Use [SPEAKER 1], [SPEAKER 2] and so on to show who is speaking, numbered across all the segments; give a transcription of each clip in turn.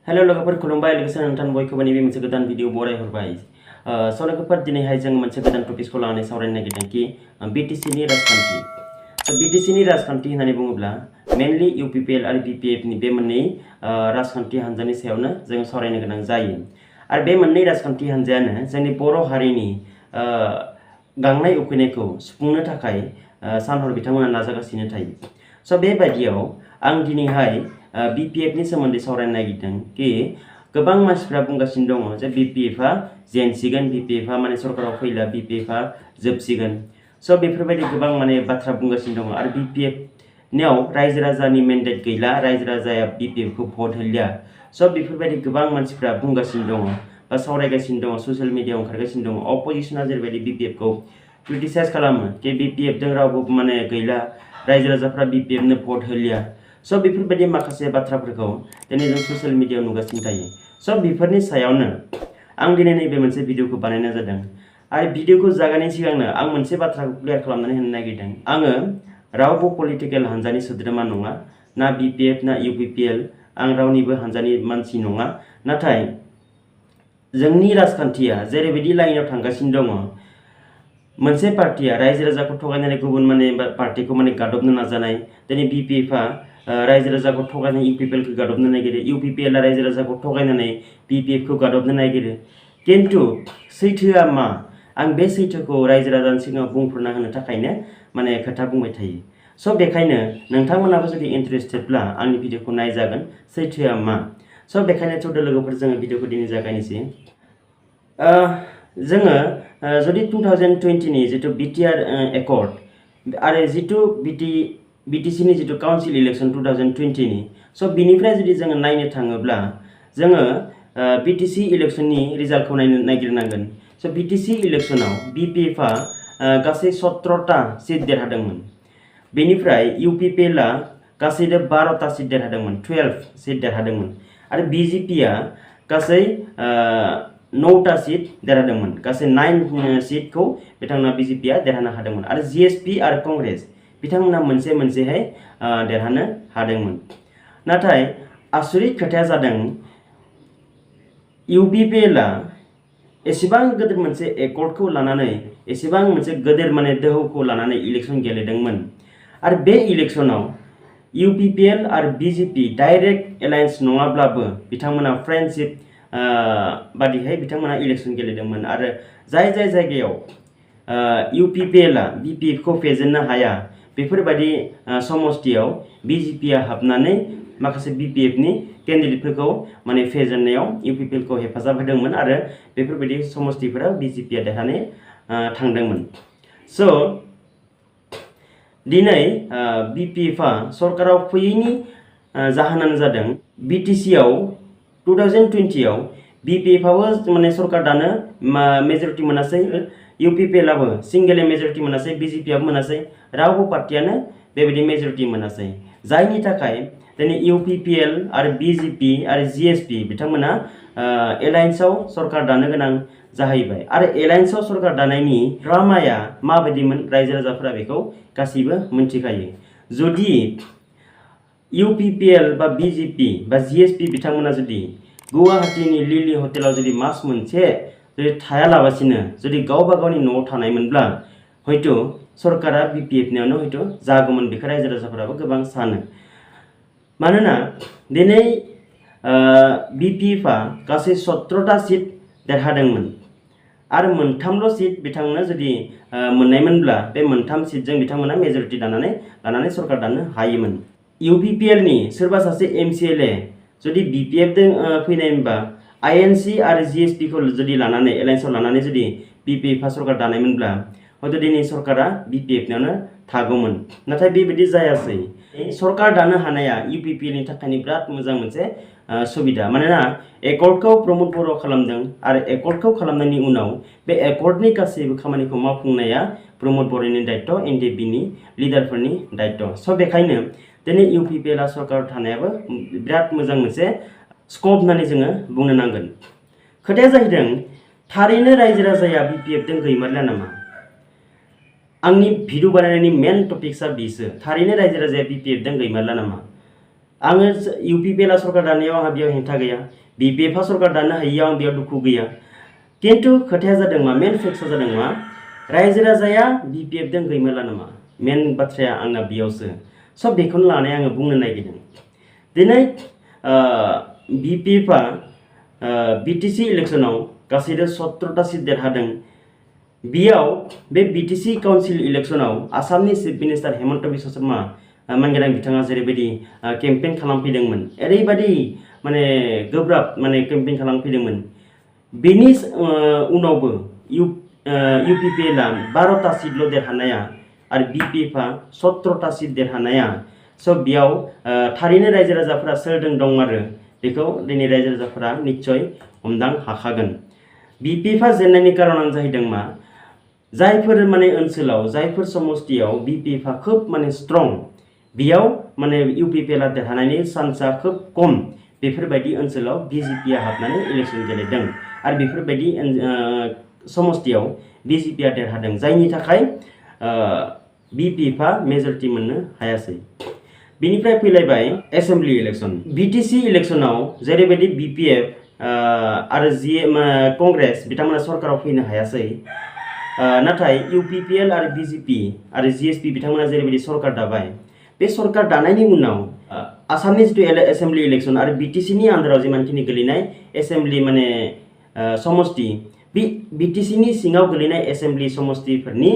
[SPEAKER 1] Hello लोगोफोर खुलुमबाय लोगोसे नोंथां बयखौबो नैबे मोनसे गोदान भिडिअ बरायहरबाय स' लोगोफोर दिनैहाय जों मोनसे गोदान टपिकखौ लानानै सावरायनो नागिरदों कि BTC नि राजखान्थि स' BTC नि राजखान्थि होननानै बुङोब्ला मेनलि UPPL आरो BPF नि बे मोननै राजखान्थि हान्जानि सायावनो जों सावरायनो गोनां जायो आरो बे मोननै राजखान्थि हान्जायानो जोंनि बर' हारिनि गांनाय उखैनायखौ सुफुंनो थाखाय सानहर बिथांमोना नाजागासिनो थायो स' बेबायदियाव आं दिनैहाय BPF नि सोमोन्दै सावरायनो नागिरदों कि गोबां मानसिफ्रा बुंगासिनो दङ जे BPF आ जेनसिगोन BPF आ माने सरकाराव फैला BPF आ जोबसिगोन स' बेफोरबायदि गोबां माने बाथ्रा बुंगासिनो दङ आरो BPF नियाव रायजो राजानि मेन्डेट गैला रायजो राजाया BPF खौ भट होलिया स' बेफोरबायदि गोबां मानसिफ्रा बुंगासिनो दङ बा सावरायगासिनो दङ ससियेल मिडियायाव ओंखारगासिनो दङ अपोजिशना जेरैबायदि BPF खौ क्रिटिसाइज खालामो कि BPF जों रावबो माने गैला रायजो राजाफ्रा BPF नो भट होलिया स' बेफोरबायदि माखासे बाथ्राफोरखौ दिनै जों ससियेल मिडियायाव नुगासिनो थायो स' बेफोरनि सायावनो आं दिनै नैबे मोनसे भिडिअखौ बानायनाय जादों आरो भिडिअखौ जागायनायनि सिगांनो आं मोनसे बाथ्राखौ क्लियार खालामनानै होनो नागिरदों आङो रावबो पलिटिकेल हान्जानि सोद्रोमा नङा ना BPF ना UPPL आं रावनिबो हान्जानि मानसि नङा नाथाय जोंनि राजखान्थिया जेरैबायदि लाइनाव थांगासिनो दङ मोनसे पार्टिया रायजो राजाखौ थगायनानै गुबुन माने पार्टिखौ माने गादबनो नाजानाय दिनै BPF आ रायजो राजाखौ थगायनानै UPPL खौ गादबनो नागिरो UPPL आ रायजो राजाखौ थगायनानै BPF खौ गादबनो नागिरो किन्तु सैथोआ मा आं बे सैथोखौ रायजो राजानि सिगाङाव बुंफोरना होनो थाखायनो माने खोथा बुंबाय थायो स' बेखायनो नोंथांमोनाबो जुदि इन्टारेस्टेडब्ला आंनि भिडिअखौ नायजागोन सैथोआ मा स' बेखायनो थौदो लोगोफोर जोङो भिडिअखौ दिनै जागायनोसै जोङो जुदि 2020 नि जितु BTR एकर्ड आरो जितु BTC नि जितु काउन्सिल इलेक्शन 2020 नि स' बिनिफ्राय जुदि जोङो नायनो थाङोब्ला जोङो BTC इलेक्शननि रिजाल्टखौ नायगिरनांगोन स' BTC इलेक्शनाव BPF आ गासै 17टा सिट देरहादोंमोन बेनिफ्राय UPPL आ गासै 12टा सिट देरहादोंमोन 12 सिट देरहादोंमोन आरो BJP आ गासै 9टा सिट देरहादोंमोन गासै 9 सिटखौ बिथांमोना BJP आ देरहानो हादोंमोन आरो GSP आरो कंग्रेस बिथांमोना मोनसेहाय देरहानो हादोंमोन नाथाय आसरित खोथाया जादों UPPL आ एसेबां गिदिर मोनसे एकर्डखौ लानानै एसेबां मोनसे गिदिर माने दोहौखौ लानानै इलेक्शन गेलेदोंमोन आरो बे इलेक्शनाव UPPL आरो BJP डाइरेक्ट एलायन्स नङाब्लाबो बिथांमोना फ्रेन्डशिप बादिहाय बिथांमोना इलेक्शन गेलेदोंमोन आरो जाय जायगायाव UPPL आ BPF खौ फेजेननो हाया बेफोरबायदि समस्थियाव BJP आ हाबनानै माखासे BPF नि केन्डिडेटफोरखौ माने फेजेननायाव UPPL खौ हेफाजाब होदोंमोन आरो बेफोरबायदि समस्थिफोराव BJP आ देरहानो थांदोंमोन स' दिनै BPF आ सरकाराव फैयैनि जाहोनानो जादों BTC आव 2020 आव BPF आबो माने सरकार दानो मेजरिटी मोनासै UPPL आबो सिंगेल मेजरिटी मोनासै BJP आबो मोनासै रावबो पार्टियानो बेबायदि मेजरिटी मोनासै जायनि थाखाय दिनै UPPL आरो BJP आरो GSP बिथांमोना एलायन्सआव सरकार दानो गोनां जाहैबाय आरो एलायन्सआव सरकार दानायनि ड्रामाया माबायदिमोन रायजो राजाफोरा बेखौ गासैबो मिन्थिखायो जुदि UPPL बा BJP बा GSP बिथांमोना जुदि गुवाहाटीनि लिलि हटेलाव जुदि मास मोनसे जुदि थायालाबासिनो जुदि गावबा गावनि न'आव थानायमोनब्ला हयथ' सरकारा BPF नियावनो हयथ' जागौमोन बेखौ रायजो राजाफोराबो गोबां सानो मानोना दिनै BPF आ गासै 17टा सिट देरहादोंमोन आरो मोनथामल' सिट बिथांमोना जुदि मोननायमोनब्ला बे मोनथाम सिटजों बिथांमोना मेजरिटी लानानै सरकार दानो हायोमोन UPPL नि सोरबा सासे MCLA जुदि BPF जों फैनायमोनबा INC आरो GSP खौ जुदि लानानै एलायन्सआव लानानै जुदि BPF आ सरकार दानायमोनब्ला हयथ' दिनै सरकारा BPF नियावनो थागौमोन नाथाय बेबायदि जायासै सरकार दानो हानाया UPPL नि थाखायनो बिराद मोजां मोनसे सुबिदा मानोना एकर्डखौ प्रमोद बर'आ खालामदों आरो एकर्डखौ खालामनायनि उनाव बे एकर्डनि गासैबो खामानिखौ मावफुंनाया प्रमोद बर'नि दायित्व NDP नि लिडारफोरनि दायित्व स' बेखायनो दिनै UPPL आ सरकार थानायाबो बिराद मोजां मोनसे स्कप होननानै जोङो बुंनो नांगोन खोथाया जाहैदों थारैनो रायजो राजाया BPF जों गैमारला नामा आंनि भिडिअ बानायनायनि मेन टपिक्सआ बेसो थारैनो रायजो राजाया BPF जों गैमारला नामा आङो UPPL सरकार दानायाव आंहा बेयाव हेंथा गैया, BPF सरकार दानो हायियाव आं बेयाव दुखु गैया। किन्तु खोथाया जादों मा, मेन फेक्टआ जादों मा, रायजो राजाया BPF जों गैमोला नामा, मेन बाथ्राया आंना बेयावसो। सब बेखौनो लानानै आङो बुंनो नागिरदों। दिनै BPF BTC इलेक्शनाव गासैबो 17टा सिट देरहादों। बेयाव बे BTC काउन्सिल इलेक्शनाव आसामनि चिफ मिनिस्टार हेमन्त बिश्व शर्मा मानगोनां बिथाङा जेरैबायदि केम्पेइन खालामफैदोंमोन, ओरैबायदि माने गोब्राब माने केम्पेइन खालामफैदोंमोन। बेनि उनावबो UPPL 12टा सिटल' देरहानाया आरो BPF 17टा सिट देरहानाया, स' बेयाव थारैनो रायजो राजाफोरा सोरदों दं आरो बेखौ दिनै रायजो राजाफोरा निश्चय हमदां हाखागोन। BPF जेननायनि कारनानो जाहैदों मा, जायफोर माने ओनसोलाव जायफोर समस्तियाव BPF खोब माने स्ट्रं, बेयाव माने UPPL देरहानायनि चान्सआ खोब खम, बेफोरबायदि ओनसोलाव BJP हाबनानै इलेक्शन गेलेदों आरो बेफोरबायदि समस्तियाव BJP देरहादों, जायनि थाखाय BPF मेजरिटी मोननो हायासै। बिनिफ्राय फैलायबाय एसेम्बली इलेक्शन। BTC इलेक्शनाव जेरैबायदि BPF आरो कंग्रेस बिथांमोना सरकाराव फैनो हायासै, नाथाय UPPL आरो BJP आरो GSP बिथांमोना जेरैबायदि सरकार दाबाय, बे सरकार दानायनि उनाव आसामनि जितु एसेम्बली इलेक्शन आरो BTC नि आन्दाराव जिमानखिनि गोलैनाय एसेम्बली माने समस्ति, BTC नि सिङाव गोलैनाय एसेम्बली समस्तिफोरनि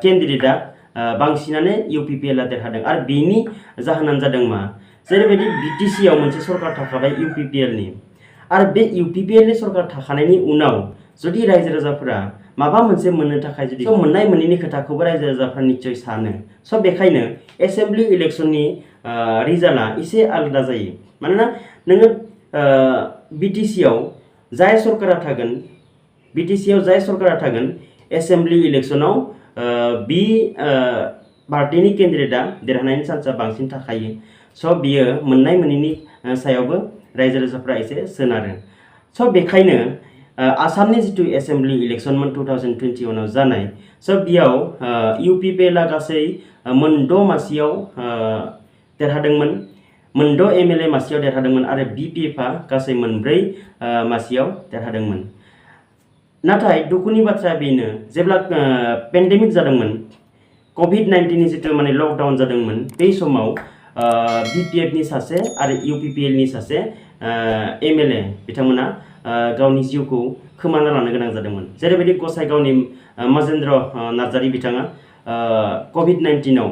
[SPEAKER 1] केन्डिडेटआ बांसिनानो UPPL देरहादों। आरो बेनि जाहोनानो जादों मा, जेरैबायदि BTC आव मोनसे सरकार थाखाबाय UPPL नि, आरो बे UPPL नि सरकार थाखानायनि उनाव जुदि रायजो राजाफोरा माबा मोनसे मोननो थाखाय जुदि मोननाय मोनैनि खोथाखौबो रायजो राजाफोरा निश्चय सानो। स' बेखायनो एसेम्बली इलेक्शननि रिजाल्टआ एसे आलादा जायो। मानोना नोङो BTC आव जाय सरकारा थागोन, एसेम्बली इलेक्शनाव बि पार्टीनि केन्डिडेटआ देरहानायनि चान्सआ बांसिन थाखायो। स' बियो मोननाय मोनैनि सायावबो रायजो राजाफ्रा एसे सोनारो। स' बेखायनो आसामनि जितु एसेम्बली इलेक्शनमोन 2021 जानाय, स' बेयाव UPPL गासै 6 मासियाव देरहादोंमोन, 6 MLA मासियाव देरहादोंमोन आरो BPF गासै 4 मासियाव देरहादोंमन। नाथाय दुखुनि बाथ्राया बेनो, जेब्ला पेन्डेमिक जादोंमोन, COVID-19 नि जितु माने लकडाउन जादोंमोन, बे समाव BPF नि सासे आरो UPPL नि सासे MLA बिथांमोना गावनि जिउखौ खोमाना लानो गोनां जादोंमोन। जेरैबायदि गसाइगावनि मजेन्द्र नार्जारी बिथाङा COVID-19 आव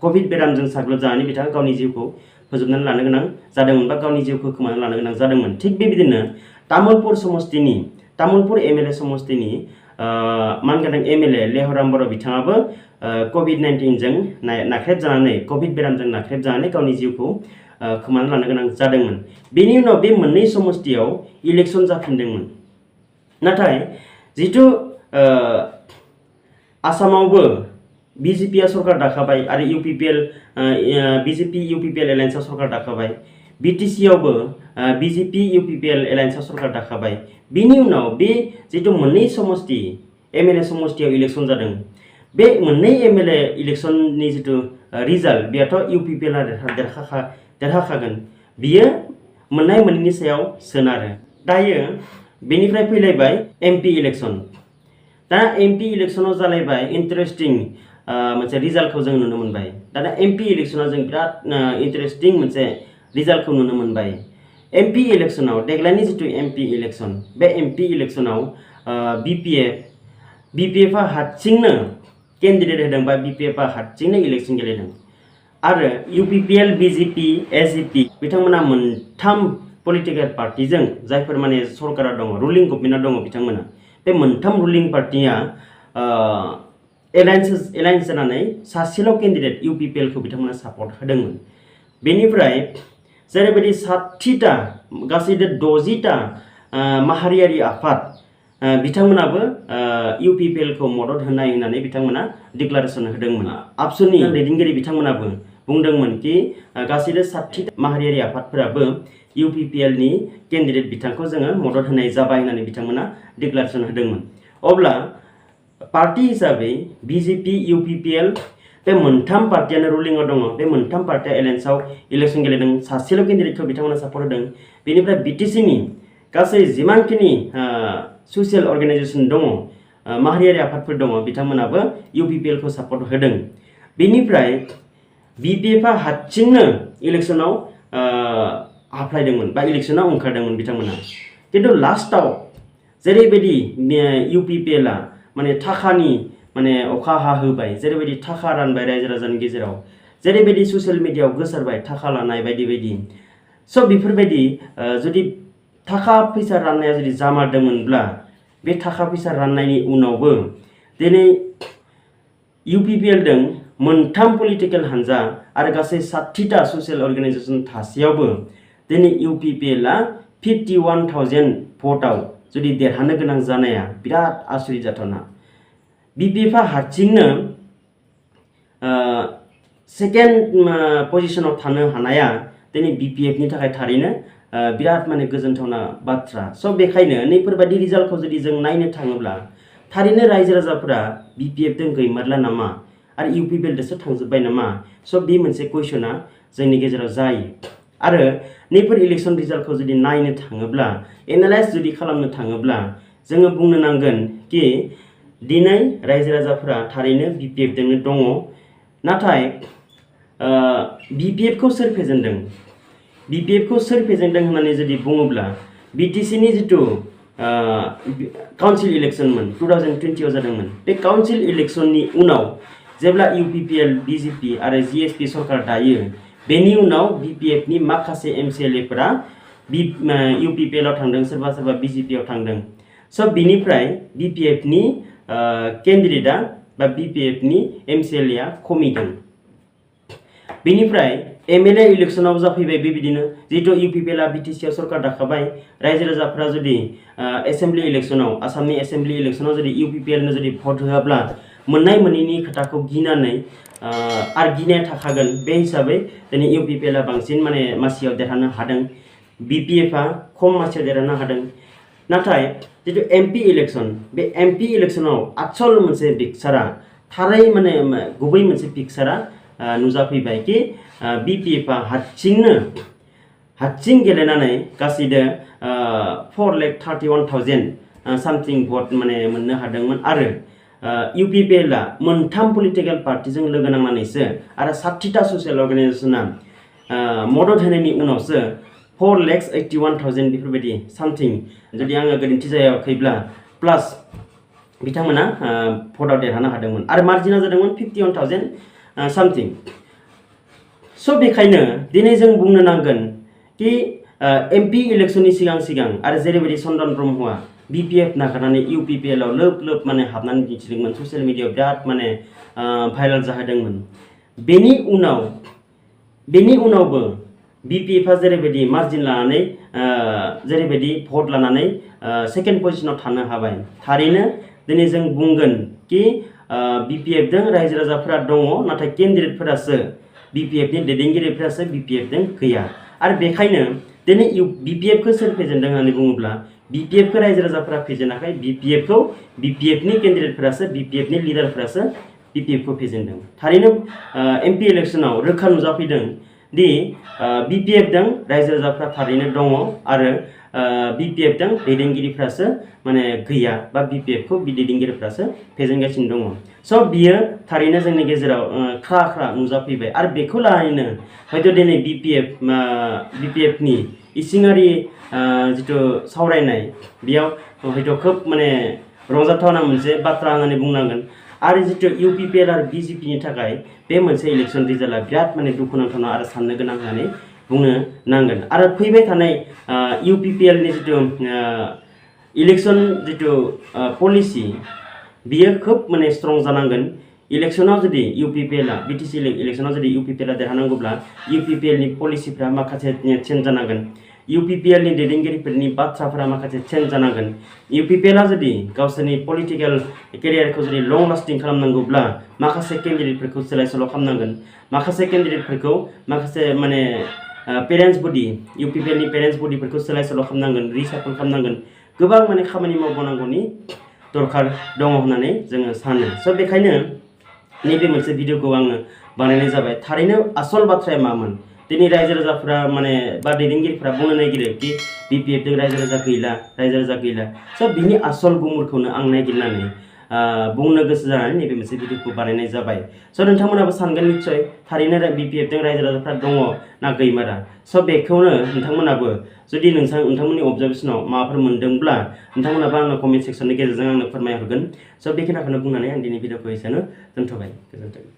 [SPEAKER 1] COVID बेरामजों साग्लोबजानानै बिथाङा गावनि जिउखौ फोजोबनानै लानो गोनां जादोंमोन बा गावनि जिउखौ खोमाना लानो गोनां जादोंमोन। थिग बेबायदिनो तामुलपुर MLA समस्तिनि मानगोनां MLA लेहराम बर' बिथाङाबो COVID-19 जों नाख्रेबजानानै, COVID बेरामजों नाख्रेबजानानै गावनि जिउखौ खोमाना लानो गोनां जादोंमोन। बेनि उनाव बे मोननै समस्तियाव इलेक्शन जाफिनदोंमोन। नाथाय जितु आसामावबो BJP सरकार दाखाबाय आरो BJP UPPL एलायन्सआ सरकार दाखाबाय, BTC आवबो BJP UPPL एलायन्सआ सरकार दाखाबाय। बेनि उनाव बे जितु मोननै समस्ति MLA समस्तियाव इलेक्शन जादों, बे मोननै MLA इलेक्शननि जितु रिजाल्ट, बेयाथ' UPPL देरहाखागोन, बियो मोननाय मोनैनि सायाव सोनारो। दायो बेनिफ्राय फैलायबाय MP इलेक्शन। दा MP इलेक्शनाव जालायबाय इन्टारेस्टिं मोनसे रिजाल्टखौ जों नुनो मोनबाय। दा MP इलेक्शनाव जों बिराद इन्टारेस्टिं मोनसे रिजाल्टखौ नुनो मोनबाय। MP इलेक्शनाव देग्लायनि जितु MP इलेक्शन, बे MP इलेक्शनाव BPF हारसिंनो केन्डिडेट होदों बा BPF हारसिंनो इलेक्शन गेलेदों आरो UPPL BJP SJP बिथांमोना मोनथाम पलिटिकेल पार्टिजों जायफोर माने सरकारा दङ, रुलिं गभर्नमेन्टआ दङ, बिथांमोना बे मोनथाम रुलिं पार्टिया एलायन्स जानानै सासेल' केन्डिडेट UPPL खौ बिथांमोना सापर्ट होदोंमोन। बेनिफ्राय जेरैबायदि 60टा गासै 60टा माहारियारि आफाद बिथांमोनाबो UPPL खौ मदद होनानै बिथांमोना डिक्लारेसन होदोंमोन। आबसुनि दैदेनगिरि बिथांमोनाबो बुंदोंमोन कि गासै 60 माहारियारि आफादफोराबो UPPL नि केन्डिडेट बिथांखौ जोङो मदद होनाय जाबाय होननानै बिथांमोना डिक्लारेसन होदोंमोन। अब्ला पार्टी हिसाबै BJP UPPL बे मोनथाम पार्टियानो रुलिंआव दङ बे मोनथाम पार्टिया एलायन्सआव इलेक्शन गेलेदों सासेल' केन्डिडेटखौ बिथांमोना सापर्ट होदों बेनिफ्राय बिटिसिनि गासै जिमानखिनि ससियेल अर्गानाइजेशन दङ माहारियारि आफादफोर दङ बिथांमोनाबो UPPL खौ सापर्ट होदों बेनिफ्राय BPFआ हारसिंनो इलेक्शनाव हाबलायदोंमोन बा इलेक्शनाव ओंखारदोंमोन बिथांमोना किन्तु लास्टआव जेरैबायदि UPPLआ माने थाखानि माने अखा हाहोबाय जेरैबायदि थाखा रानबाय रायजो राजानि गेजेराव जेरैबायदि ससियेल मिडियायाव गोसारबाय थाखा लानाय बायदि बायदि स' बेफोरबायदि जुदि थाखा फैसा राननाया जुदि जामारदोंमोनब्ला बे थाखा फैसा राननायनि उनावबो दिनै UPPL दों मोनथाम पलिटिकेल हानजा आरो गासै 60टा ससियेल अर्गानाइजेशन थासेयावबो दिनै UPPLआ 51,000 भोटआव जुदि देरहानो गोनां जानाया बिराद आसरित जाथावना BPFआ हारसिंनो सेकेन्ड पजिशनाव थानो हानाया दिनै BPFनि थाखाय थारैनो बिराद माने गोजोनथावना बाथ्रा स' बेखायनो नैफोरबायदि रिजाल्टखौ जुदि जों नायनो थाङोब्ला थारैनो रायजो राजाफोरा BPF जों गैमारला नामा आरो UPPL दोसो थांजोब्बाय नामा स' बे मोनसे कुइसना जोंनि गेजेराव जायो आरो नैफोर इलेक्शन रिजाल्टखौ जुदि नायनो थाङोब्ला एनालाइज जुदि खालामनो थाङोब्ला जोङो बुंनो नांगोन कि दिनै रायजो राजाफोरा थारैनो BPF दोंनो दङ नाथाय BPF खौ सोर फेजेनदों BPF खौ सोर फेजेनदों होननानै जुदि बुङोब्ला BTC नि जितु काउन्सिल इलेक्शनमोन 2020 आव जादोंमोन बे काउन्सिल इलेक्शननि उनाव जेब्ला UPPL BJP आरो GSP सरकार दायो बेनि उनाव BPF नि माखासे MCLA फोरा UPPL आव थांदों सोरबा सोरबा BJP आव थांदों स' बिनिफ्राय BPF नि केन्डिडेटआ बा BPF नि MCLA आ खमिदों बेनिफ्राय MLA इलेक्शनाव जाफैबाय बेबायदिनो जितु UPPL आ BTC आव सरकार दाखाबाय रायजो राजाफोरा जुदि एसेम्बली इलेक्शनाव आसामनि एसेम्बली इलेक्शनाव जुदि UPPL नो जुदि भट होआब्ला मोननाय मोनैनि खोथाखौ गिनानै आरो गिनाया थाखागोन बे हिसाबै दिनै UPPL आ बांसिन माने मासियाव देरहानो हादों BPF आ खम मासियाव देरहानो हादों नाथाय जितु MP इलेक्शन बे MP इलेक्शनाव आसल मोनसे पिक्चारा थारै माने गुबै मोनसे पिक्चारा नुजाफैबाय कि BPF आ हारसिं गेलेनानै गासैदो 4,31,000 सामथिं भट माने मोननो हादोंमोन आरो UPPL आ मोनथाम पलिटिकेल पार्टिजों लोगो नांनानैसो आरो 60टा ससियेल अर्गानाइजेशना मदद होनायनि उनावसो 4,81,000 बेफोरबायदि सामथिं जुदि आङो गोरोन्थि जायाखैब्ला प्लास बिथांमोना भटआव देरहानो हादोंमोन आरो मार्जिना जादोंमोन 51,000 सामथिं स' बेखायनो दिनै जों बुंनो नांगोन कि MP इलेक्शननि सिगां आरो जेरैबायदि चन्द्रन ब्रह्मआ BPF नागारनानै UPPL आव लोब माने हाबनानै दिन्थिदोंमोन ससियेल मिडियायाव बिराद माने भाइरेल जाहोदोंमोन बेनि उनावबो BPF आ जेरैबायदि मार्जिन लानानै जेरैबायदि भट लानानै सेकेन्ड पजिशनाव थानो हाबाय थारैनो दिनै जों बुंगोन कि BPF जों रायजो राजाफोरा दङ नाथाय केन्डिडेटफोरासो BPF नि दैदेनगिरिफोरासो BPF जों गैया आरो बेखायनो दिनै BPF खौ सोर फेजेनदों होननानै बुङोब्ला BPF खौ रायजो राजाफोरा फेजेनाखै BPF खौ BPF नि केन्डिडेटफोरासो BPF नि लिडारफोरासो BPF खौ फेजेनदों थारैनो MP इलेक्शनाव रोखा नुजाफैदों दि BPF जों रायजो राजाफोरा थारैनो दङ आरो BPF जों दैदेनगिरिफोरासो माने गैया बा BPF खौ दैदेनगिरिफोरासो फेजेनगासिनो दङ स' बियो थारैनो जोंनि गेजेराव ख्रा नुजाफैबाय आरो बेखौ लानानैनो हयथ' दिनै BPF नि इसिङारि जितु सावरायनाय बेयाव हयथ' खोब माने रंजाथावना मोनसे बाथ्रा होननानै बुंनांगोन आरो जितु UPPL आरो BJP नि थाखाय बे मोनसे इलेक्शन रिजाल्टआ बिराद माने दुखुनांथावना आरो साननो गोनां होननानै बुंनो नांगोन आरो फैबाय थानाय UPPL नि जितु इलेक्शन जितु पलिसि बियो खोब माने स्ट्रं जानांगोन इलेक्शनाव जुदि UPPL आ BTC इलेक्शनाव जुदि UPPL आ देरहानांगौब्ला UPPL नि पलिसिफोरा माखासे चेन्ज जानांगोन UPPL नि दैदेनगिरिफोरनि बाथ्राफोरा माखासे चेन्ज जानांगोन UPPL आ जुदि गावसोरनि पलिटिकेल केरियारखौ जुदि लं लास्टिं खालामनांगौब्ला माखासे केन्डिडेटफोरखौ सोलाय सोल' खालामनांगोन माखासे केन्डिडेटफोरखौ माखासे माने पेरेन्ट्स बडि UPPL नि पेरेन्ट्स बडिफोरखौ सोलाय सोल' खालामनांगोन रिसाफल खालामनांगोन गोबां माने खामानि मावबावनांगौनि दरखार दङ होननानै जोङो सानो स' बेखायनो नैबे मोनसे भिडिअखौ आङो बानायनाय जाबाय थारैनो आसल बाथ्राया मामोन दिनै रायजो राजाफोरा माने बा दैदेनगिरिफोरा बुंनो नागिरो कि BPF जों रायजो राजा गैला स' बिनि आसल गुमुरखौनो आं नागिरनानै बुंनो गोसो जानानै नैबे मोनसे भिडिअखौ बानायनाय जाबाय स' नोंथांमोनाबो सानगोन निश्चय थारैनो BPF जों रायजो राजाफ्रा दङ ना गैमारा स' बेखौनो नोंथांमोनाबो जुदि नोंथांमोननि अबजार्भेसनाव माबाफोर मोनदोंब्ला नोंथांमोनाबो आंनो कमेन्ट सेक्सननि गेजेरजों आंनो फोरमायहरगोन स' बेखिनिखौनो बुंनानै आं दिनै भिडिअखौ एसेयावनो दोनथ'बाय गोजोन्थों।